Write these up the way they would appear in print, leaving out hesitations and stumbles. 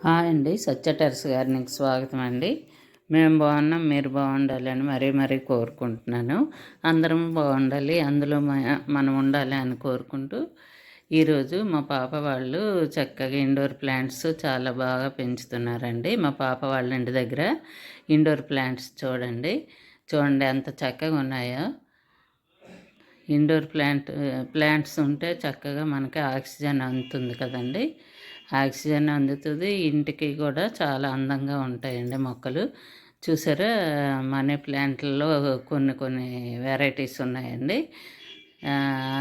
Hi అండి, సత్య terrace గార్డెనింగ్కి స్వాగతం అండి. మేము బాగున్నాం, మీరు బాగుండాలని మరీ కోరుకుంటున్నాను. అందరం బాగుండాలి, అందులో మనం ఉండాలి అని కోరుకుంటూ ఈరోజు మా పాప వాళ్ళు చక్కగా ఇండోర్ ప్లాంట్స్ చాలా బాగా పెంచుతున్నారండి. మా పాప వాళ్ళ ఇంటి దగ్గర ఇండోర్ ప్లాంట్స్ చూడండి ఎంత చక్కగా ఉన్నాయో. ఇండోర్ ప్లాంట్స్ ఉంటే చక్కగా మనకి ఆక్సిజన్ అందుతుంది కదండి. ఆక్సిజన్ అందుతుంది, ఇంటికి కూడా చాలా అందంగా ఉంటాయండి మొక్కలు. చూసారా, మనీ ప్లాంట్లలో కొన్ని వెరైటీస్ ఉన్నాయండి.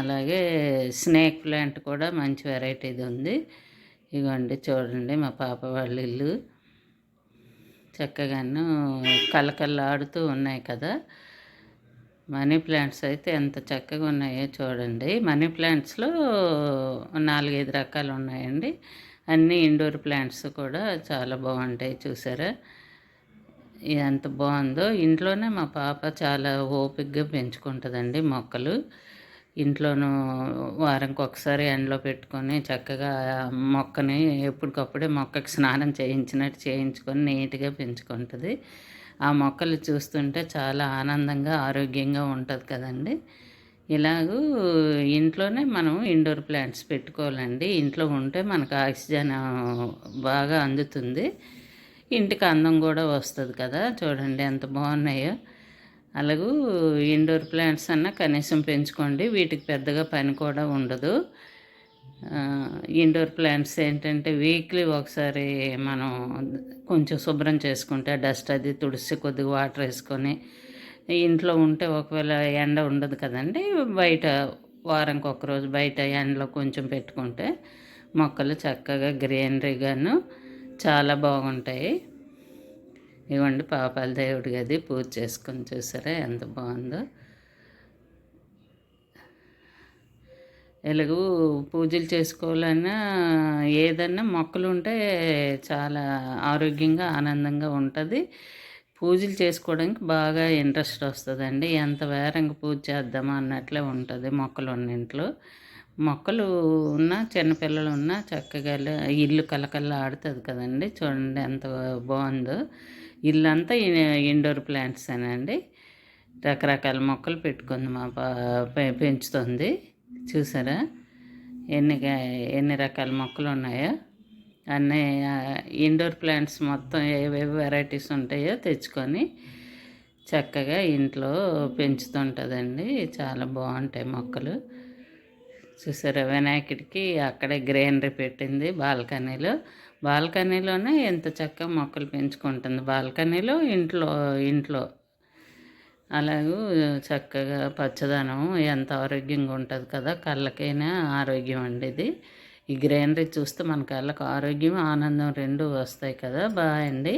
అలాగే స్నేక్ ప్లాంట్ కూడా మంచి వెరైటీది ఉంది. ఇగోండి చూడండి మా పాప వాళ్ళ ఇల్లు చక్కగాను కలకల్లాడుతూ ఉన్నాయి కదా. మనీ ప్లాంట్స్ అయితే ఎంత చక్కగా ఉన్నాయో చూడండి. మనీ ప్లాంట్స్లో 4-5 రకాలు ఉన్నాయండి. అన్నీ ఇండోర్ ప్లాంట్స్ కూడా చాలా బాగుంటాయి. చూసారా ఎంత బాగుందో. ఇంట్లోనే మా పాప చాలా ఓపికగా పెంచుకుంటుందండి మొక్కలు. ఇంట్లోనూ వారానికి ఒకసారి ఎండలో పెట్టుకొని చక్కగా మొక్కని ఎప్పటికప్పుడే మొక్కకి స్నానం చేయించుకొని నీట్గా పెంచుకుంటుంది. ఆ మొక్కలు చూస్తుంటే చాలా ఆనందంగా ఆరోగ్యంగా ఉంటుంది కదండి. ఇలాగూ ఇంట్లోనే మనం ఇండోర్ ప్లాంట్స్ పెట్టుకోవాలండి. ఇంట్లో ఉంటే మనకు ఆక్సిజన్ బాగా అందుతుంది, ఇంటికి అందం కూడా వస్తుంది కదా. చూడండి ఎంత బాగున్నాయో. అలాగూ ఇండోర్ ప్లాంట్స్ అన్నా కనీసం పెంచుకోండి, వీటికి పెద్దగా పని కూడా ఉండదు. ఇండోర్ ప్లాంట్స్ ఏంటంటే వీక్లీ ఒకసారి మనం కొంచెం శుభ్రం చేసుకుంటే డస్ట్ అది తుడిసి కొద్దిగా వాటర్ వేసుకొని ఇంట్లో ఉంటే ఒకవేళ ఎండ ఉండదు కదండి, బయట వారానికి ఒకరోజు బయట ఎండలో కొంచెం పెట్టుకుంటే మొక్కలు చక్కగా గ్రీనరీగాను చాలా బాగుంటాయి. ఇవ్వండి పాపాల దేవుడి గది పూజ చేసుకొని చూసారా ఎంత బాగుందో. ఎలాగూ పూజలు చేసుకోవాలన్నా ఏదన్నా మొక్కలు ఉంటే చాలా ఆరోగ్యంగా ఆనందంగా ఉంటుంది. పూజలు చేసుకోవడానికి బాగా ఇంట్రెస్ట్ వస్తుందండి. ఎంత వేరంగా పూజ చేద్దామా అన్నట్లే ఉంటుంది మొక్కలు ఉన్న ఇంట్లో. మొక్కలు ఉన్నా చిన్నపిల్లలు ఉన్నా చక్కగా ఇల్లు కలకల్లా ఆడుతుంది కదండి. చూడండి ఎంత బాగుందో. ఇల్లంతా ఇండోర్ ప్లాంట్స్ అనండి. రకరకాల మొక్కలు పెట్టుకుంది మా పెంచుతుంది. చూసారా ఎన్ని రకాల మొక్కలు ఉన్నాయో. అన్నీ ఇండోర్ ప్లాంట్స్ మొత్తం ఏవేవి వెరైటీస్ ఉంటాయో తెచ్చుకొని చక్కగా ఇంట్లో పెంచుతుంటుందండి. చాలా బాగుంటాయి మొక్కలు. చూసారా వినాయకుడికి అక్కడే గ్రీనరీ పెట్టింది బాల్కనీలోనే ఎంత చక్కగా మొక్కలు పెంచుకుంటుంది. బాల్కనీలో ఇంట్లో అలాగూ చక్కగా పచ్చదనం ఎంత ఆరోగ్యంగా ఉంటుంది కదా. కళ్ళకైనా ఆరోగ్యం అండి ఇది. ఈ గ్రీనరీ చూస్తే మన కళ్ళకు ఆరోగ్యం ఆనందం రెండూ వస్తాయి కదా. బాయ్ అండి.